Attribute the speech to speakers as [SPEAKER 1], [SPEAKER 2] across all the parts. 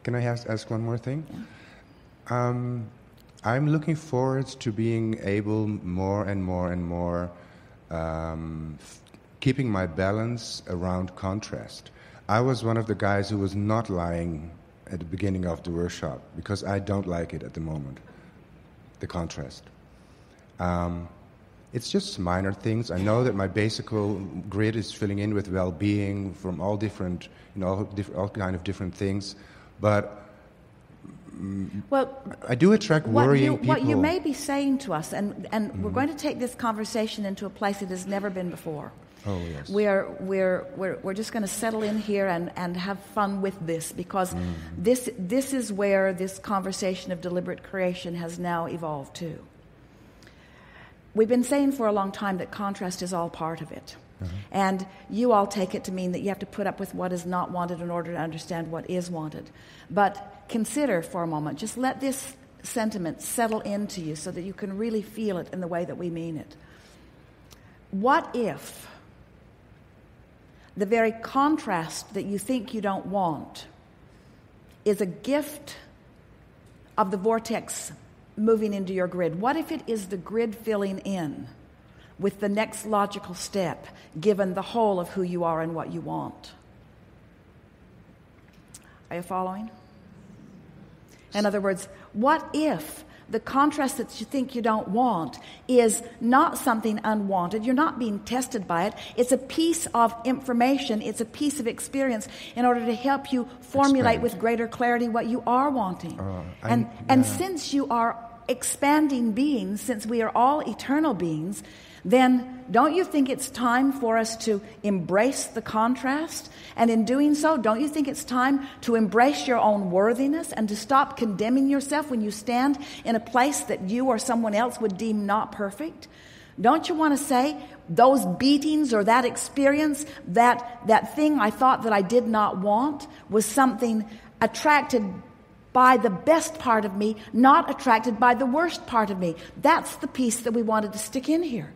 [SPEAKER 1] Can I ask one more thing?
[SPEAKER 2] Yeah.
[SPEAKER 1] I'm looking forward to being able more and more keeping my balance around contrast. I was one of the guys who was not lying at the beginning of the workshop because I don't like it at the moment, the contrast. It's just minor things. I know that my basic grid is filling in with well-being from all different, all kind of different things, but I do attract worrying people.
[SPEAKER 2] What you may be saying to us, and we're going to take this conversation into a place it has never been before.
[SPEAKER 1] Oh, yes.
[SPEAKER 2] We're just going to settle in here and have fun with this, because this is where this conversation of deliberate creation has now evolved to. We've been saying for a long time that contrast is all part of it. And you all take it to mean that you have to put up with what is not wanted in order to understand what is wanted. But consider for a moment, just let this sentiment settle into you so that you can really feel it in the way that we mean it. What if the very contrast that you think you don't want is a gift of the vortex moving into your grid? What if it is the grid filling in with the next logical step, given the whole of who you are and what you want? Are you following? In other words, what if the contrast that you think you don't want is not something unwanted? You're not being tested by it. It's a piece of information. It's a piece of experience in order to help you formulate with greater clarity what you are wanting. And since you are expanding beings, since we are all eternal beings, then don't you think it's time for us to embrace the contrast? And in doing so, don't you think it's time to embrace your own worthiness and to stop condemning yourself when you stand in a place that you or someone else would deem not perfect? Don't you want to say, those beatings or that experience, that thing I thought that I did not want was something attracted by the best part of me, not attracted by the worst part of me? That's the piece that we wanted to stick in here.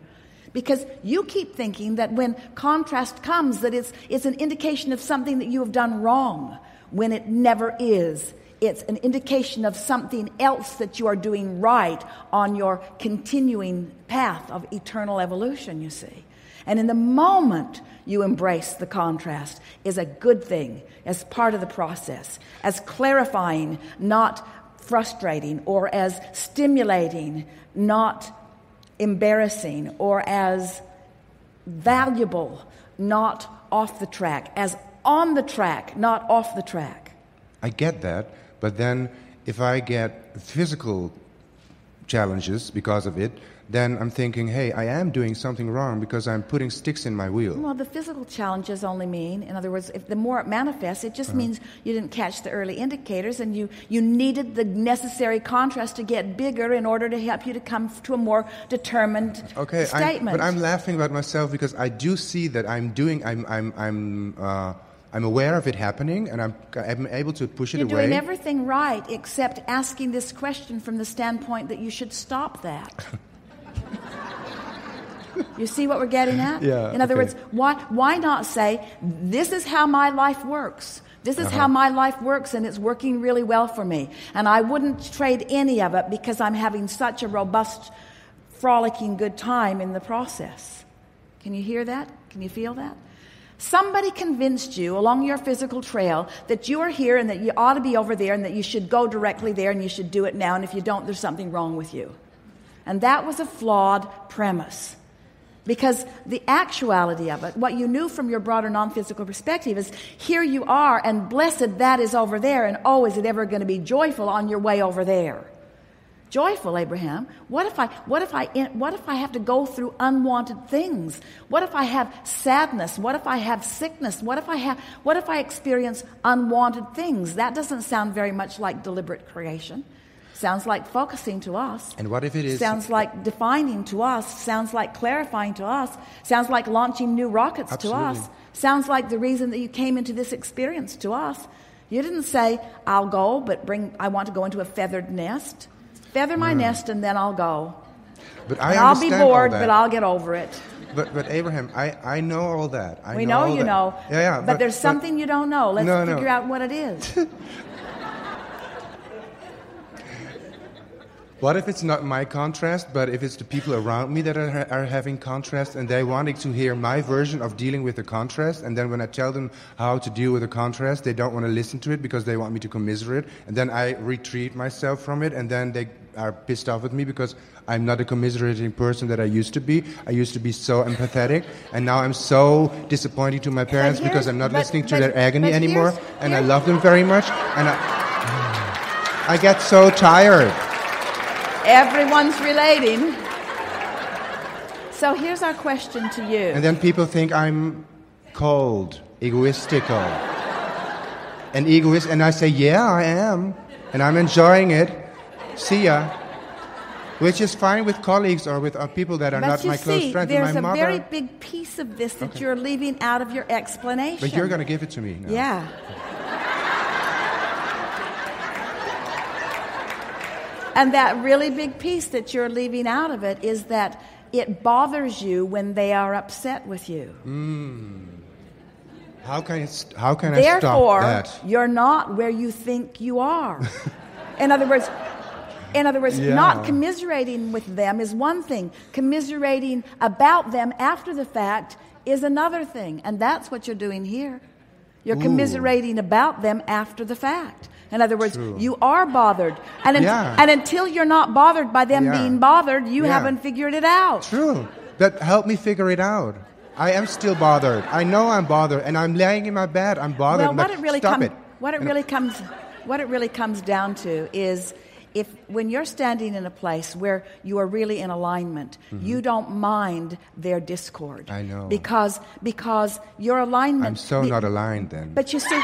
[SPEAKER 2] Because you keep thinking that when contrast comes, that it's an indication of something that you have done wrong, when it never is. It's an indication of something else that you are doing right on your continuing path of eternal evolution, you see. And in the moment you embrace the contrast is a good thing as part of the process, as clarifying, not frustrating, or as stimulating, not embarrassing, or as valuable, not off the track, as on the track, not off the track.
[SPEAKER 1] I get that, but then if I get physical challenges because of it, then I'm thinking, hey, I am doing something wrong because I'm putting sticks in my wheel.
[SPEAKER 2] Well, the physical challenges only mean, in other words, if the more it manifests, it just means you didn't catch the early indicators, and you needed the necessary contrast to get bigger in order to help you to come to a more determined statement.
[SPEAKER 1] But I'm laughing about myself because I do see that I'm aware of it happening, and I'm able to push it away.
[SPEAKER 2] You're doing everything right except asking this question from the standpoint that you should stop that. You see what we're getting at?
[SPEAKER 1] Yeah,
[SPEAKER 2] in other words, why not say, this is how my life works. This is how my life works, and it's working really well for me. And I wouldn't trade any of it because I'm having such a robust, frolicking good time in the process. Can you hear that? Can you feel that? Somebody convinced you along your physical trail that you are here and that you ought to be over there and that you should go directly there and you should do it now, and if you don't, there's something wrong with you. And that was a flawed premise. Because the actuality of it, what you knew from your broader non-physical perspective, is here you are, and blessed that is over there, and oh, is it ever going to be joyful on your way over there? Joyful, Abraham? What if I have to go through unwanted things? What if I have sadness? What if I have sickness? What if I experience unwanted things? That doesn't sound very much like deliberate creation. Sounds like focusing to us.
[SPEAKER 1] And what if it is?
[SPEAKER 2] Sounds like defining to us. Sounds like clarifying to us. Sounds like launching new rockets
[SPEAKER 1] Absolutely.
[SPEAKER 2] to us. Sounds like the reason that you came into this experience to us. You didn't say, I'll go, but I want to go into a feathered nest. Feather my nest and then I'll go.
[SPEAKER 1] But
[SPEAKER 2] I'll be bored, but I'll get over it.
[SPEAKER 1] But Abraham, I know all that.
[SPEAKER 2] We know you know.
[SPEAKER 1] Yeah,
[SPEAKER 2] but there's something you don't know. Let's figure out what it is.
[SPEAKER 1] What if it's not my contrast, but if it's the people around me that are having contrast, and they wanting to hear my version of dealing with the contrast, and then when I tell them how to deal with the contrast, they don't want to listen to it because they want me to commiserate, and then I retreat myself from it, and then they are pissed off with me because I'm not a commiserating person that I used to be. I used to be so empathetic, and now I'm so disappointing to my parents because I'm not listening to their agony anymore, and I love them very much, and I get so tired.
[SPEAKER 2] Everyone's relating. So here's our question to you.
[SPEAKER 1] And then people think I'm cold, egoistical, and egoist. And I say, yeah, I am. And I'm enjoying it. See ya. Which is fine with colleagues or with people that are not my close friends.
[SPEAKER 2] There's
[SPEAKER 1] my
[SPEAKER 2] a
[SPEAKER 1] mother,
[SPEAKER 2] very big piece of this that you're leaving out of your explanation.
[SPEAKER 1] But you're going to give it to me now.
[SPEAKER 2] Yeah. And that really big piece that you're leaving out of it is that it bothers you when they are upset with you.
[SPEAKER 1] How can I stop that?
[SPEAKER 2] Therefore, you're not where you think you are. In other words, not commiserating with them is one thing. Commiserating about them after the fact is another thing. And that's what you're doing here. You're commiserating about them after the fact. In other words, you are bothered. And until you're not bothered by them being bothered, you haven't figured it out.
[SPEAKER 1] True. That helped me figure it out. I am still bothered. I know I'm bothered. And I'm laying in my bed. I'm bothered.
[SPEAKER 2] Well, what it really comes down to is when you're standing in a place where you are really in alignment, you don't mind their discord.
[SPEAKER 1] I know.
[SPEAKER 2] Because your alignment...
[SPEAKER 1] I'm so not aligned then.
[SPEAKER 2] But you see...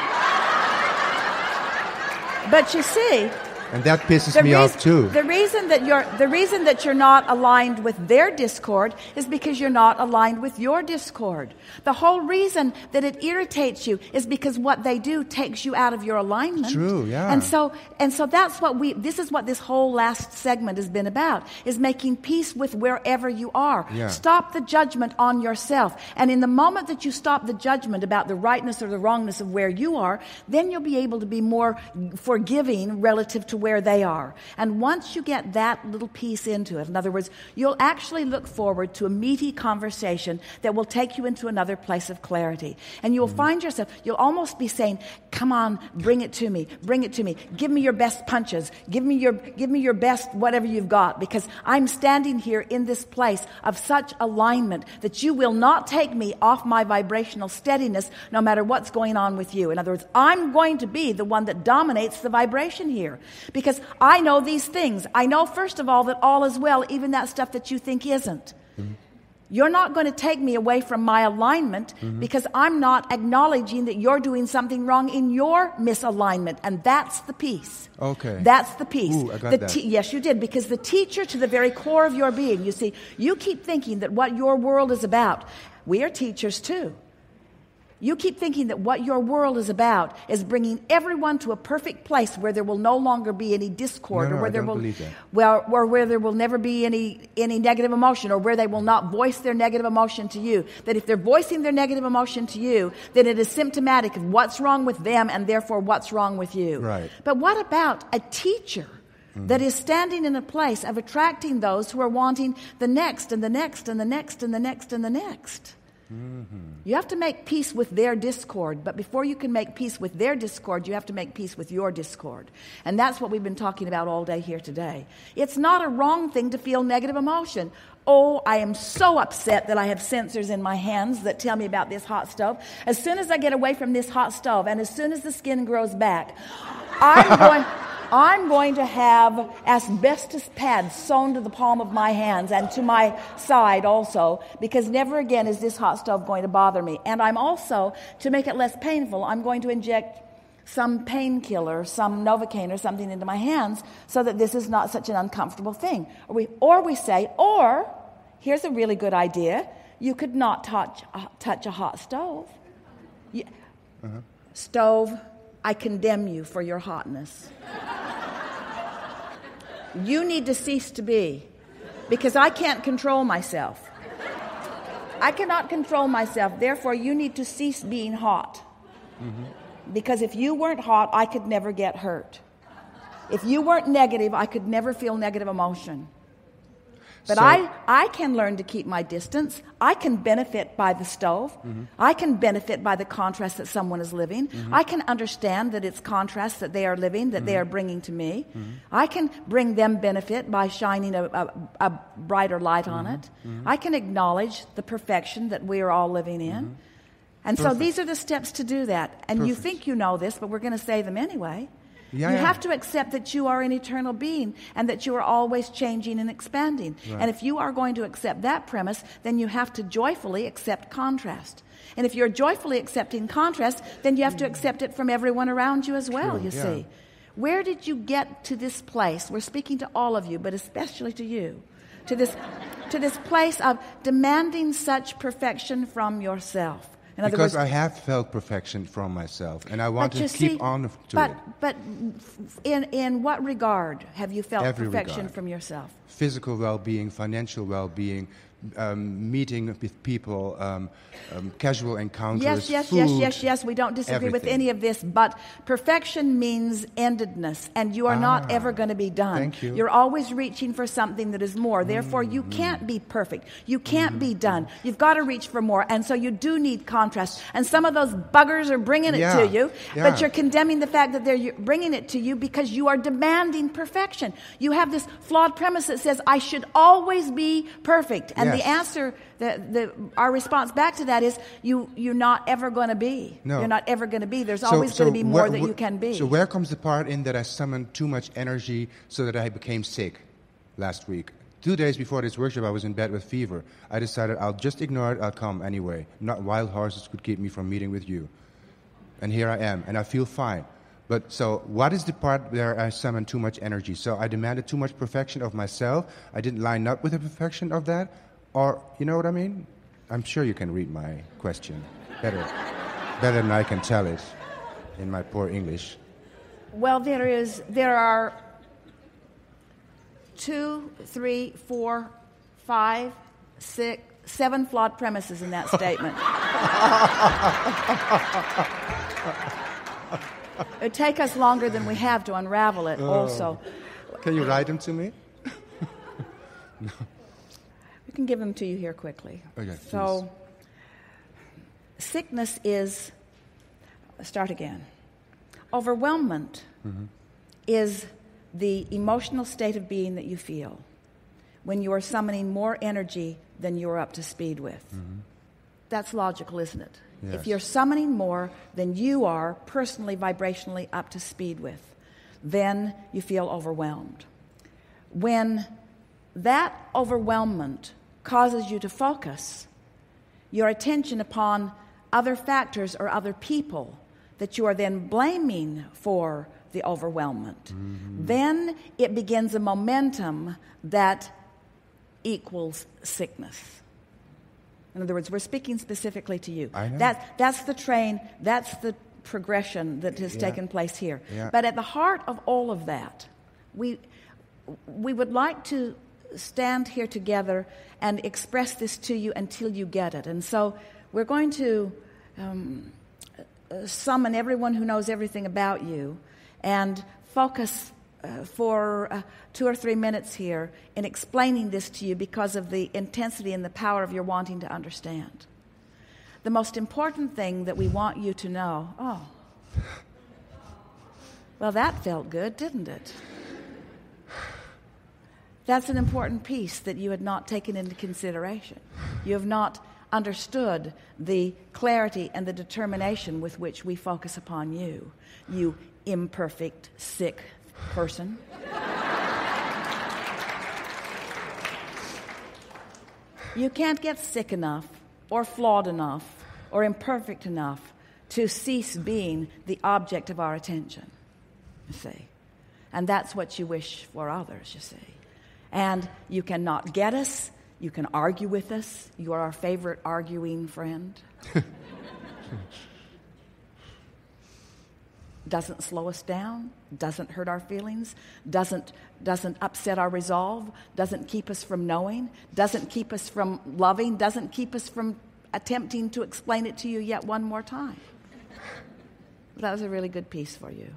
[SPEAKER 1] And that pisses me off too.
[SPEAKER 2] The reason that you're not aligned with their discord is because you're not aligned with your discord. The whole reason that it irritates you is because what they do takes you out of your alignment.
[SPEAKER 1] True, yeah.
[SPEAKER 2] And so that's this is what this whole last segment has been about, is making peace with wherever you are.
[SPEAKER 1] Yeah.
[SPEAKER 2] Stop the judgment on yourself. And in the moment that you stop the judgment about the rightness or the wrongness of where you are, then you'll be able to be more forgiving relative to where they are. And once you get that little piece into it, in other words, you'll actually look forward to a meaty conversation that will take you into another place of clarity. And you'll find yourself, you'll almost be saying, come on, bring it to me, give me your best punches, give me your best whatever you've got, because I'm standing here in this place of such alignment that you will not take me off my vibrational steadiness no matter what's going on with you. In other words, I'm going to be the one that dominates the vibration here. Because I know these things. I know, first of all, that all is well, even that stuff that you think isn't. Mm-hmm. You're not going to take me away from my alignment because I'm not acknowledging that you're doing something wrong in your misalignment. And that's the piece.
[SPEAKER 1] Okay.
[SPEAKER 2] That's the piece.
[SPEAKER 1] Ooh, I got that.
[SPEAKER 2] Yes, you did. Because the teacher to the very core of your being, you see, you keep thinking that what your world is about, we are teachers too. You keep thinking that what your world is about is bringing everyone to a perfect place where there will no longer be any discord, or where there will never be any negative emotion, or where they will not voice their negative emotion to you. That if they're voicing their negative emotion to you, then it is symptomatic of what's wrong with them and therefore what's wrong with you.
[SPEAKER 1] Right.
[SPEAKER 2] But what about a teacher that is standing in a place of attracting those who are wanting the next and the next and the next and the next and the next? You have to make peace with their discord, but before you can make peace with their discord, you have to make peace with your discord. And that's what we've been talking about all day here today. It's not a wrong thing to feel negative emotion. Oh, I am so upset that I have sensors in my hands that tell me about this hot stove. As soon as I get away from this hot stove, and as soon as the skin grows back, I'm going to have asbestos pads sewn to the palm of my hands and to my side also, because never again is this hot stove going to bother me. And I'm also, to make it less painful, I'm going to inject some painkiller, some Novocaine or something into my hands so that this is not such an uncomfortable thing. Or we say, here's a really good idea, you could not touch a hot stove. Stove, I condemn you for your hotness. You need to cease to be, because I can't control myself. I cannot control myself. Therefore, you need to cease being hot. Because if you weren't hot, I could never get hurt. If you weren't negative, I could never feel negative emotion. But
[SPEAKER 1] So-
[SPEAKER 2] I can learn to keep my distance. I can benefit by the stove. I can benefit by the contrast that someone is living. I can understand that it's contrast that they are living, that they are bringing to me. I can bring them benefit by shining a brighter light on it. I can acknowledge the perfection that we are all living in. And so
[SPEAKER 1] Perfect.
[SPEAKER 2] these are the steps to do that. And you
[SPEAKER 1] Perfect.
[SPEAKER 2] think you know this, but we're going to say them anyway.
[SPEAKER 1] Yeah,
[SPEAKER 2] You
[SPEAKER 1] yeah.
[SPEAKER 2] have to accept that you are an eternal being and that you are always changing and expanding.
[SPEAKER 1] Right.
[SPEAKER 2] And if you are going to accept that premise, then you have to joyfully accept contrast. And if you're joyfully accepting contrast, then you have to accept it from everyone around you as well,
[SPEAKER 1] True,
[SPEAKER 2] you
[SPEAKER 1] yeah.
[SPEAKER 2] see. Where did you get to this place? We're speaking to all of you, but especially to you. To this place of demanding such perfection from yourself. In other
[SPEAKER 1] Because
[SPEAKER 2] words,
[SPEAKER 1] I have felt perfection from myself, and I want
[SPEAKER 2] but
[SPEAKER 1] to
[SPEAKER 2] you
[SPEAKER 1] keep
[SPEAKER 2] see,
[SPEAKER 1] on to
[SPEAKER 2] but,
[SPEAKER 1] it.
[SPEAKER 2] But in what regard have you felt
[SPEAKER 1] Every
[SPEAKER 2] perfection
[SPEAKER 1] regard.
[SPEAKER 2] from yourself?
[SPEAKER 1] Physical well-being, financial well-being, meeting with people, casual encounters,
[SPEAKER 2] Yes.
[SPEAKER 1] food,
[SPEAKER 2] We don't disagree with
[SPEAKER 1] everything.
[SPEAKER 2] any of this, but perfection means endedness, and you are not ever going to be done.
[SPEAKER 1] Thank you.
[SPEAKER 2] You're always reaching for something that is more. Therefore, you can't be perfect. You can't be done. You've got to reach for more, and so you do need contrast. And some of those buggers are bringing it to you, but
[SPEAKER 1] yeah.
[SPEAKER 2] you're condemning the fact that they're bringing it to you because you are demanding perfection. You have this flawed premise that says, I should always be perfect. And the
[SPEAKER 1] Yes.
[SPEAKER 2] answer, our response back to that is, you're not ever going to be.
[SPEAKER 1] No.
[SPEAKER 2] You're not ever going to be. There's always going to be more that you can be.
[SPEAKER 1] So where comes the part in that I summoned too much energy so that I became sick last week? 2 days before this workshop, I was in bed with fever. I decided I'll just ignore it. I'll come anyway. Not wild horses could keep me from meeting with you. And here I am, and I feel fine. But so what is the part where I summoned too much energy? So I demanded too much perfection of myself. I didn't line up with the perfection of that. Or, you know what I mean? I'm sure you can read my question better than I can tell it in my poor English.
[SPEAKER 2] Well, there are 2, 3, 4, 5, 6, 7 flawed premises in that statement. It'd take us longer than we have to unravel it also.
[SPEAKER 1] Can you write them to me?
[SPEAKER 2] We can give them to you here quickly.
[SPEAKER 1] Okay,
[SPEAKER 2] So, sickness is, start again. Overwhelmment is the emotional state of being that you feel when you are summoning more energy than you're up to speed with. That's logical, isn't it?
[SPEAKER 1] Yes.
[SPEAKER 2] If you're summoning more than you are personally, vibrationally up to speed with, then you feel overwhelmed. When that overwhelmment causes you to focus your attention upon other factors or other people that you are then blaming for the overwhelmment, then it begins a momentum that equals sickness. In other words, we're speaking specifically to you.
[SPEAKER 1] I know.
[SPEAKER 2] That's the train, that's the progression that has taken place here.
[SPEAKER 1] Yeah.
[SPEAKER 2] But at the heart of all of that, we would like to stand here together and express this to you until you get it. And so we're going to summon everyone who knows everything about you and focus for 2 or 3 minutes here in explaining this to you because of the intensity and the power of your wanting to understand. The most important thing that we want you to know, well, that felt good, didn't it? That's an important piece that you had not taken into consideration. You have not understood the clarity and the determination with which we focus upon you, you imperfect, sick person. You can't get sick enough or flawed enough or imperfect enough to cease being the object of our attention, you see. And that's what you wish for others, you see. And you cannot get us. You can argue with us. You are our favorite arguing friend. Doesn't slow us down, doesn't hurt our feelings, doesn't upset our resolve, doesn't keep us from knowing, doesn't keep us from loving, doesn't keep us from attempting to explain it to you yet one more time. That was a really good piece for you.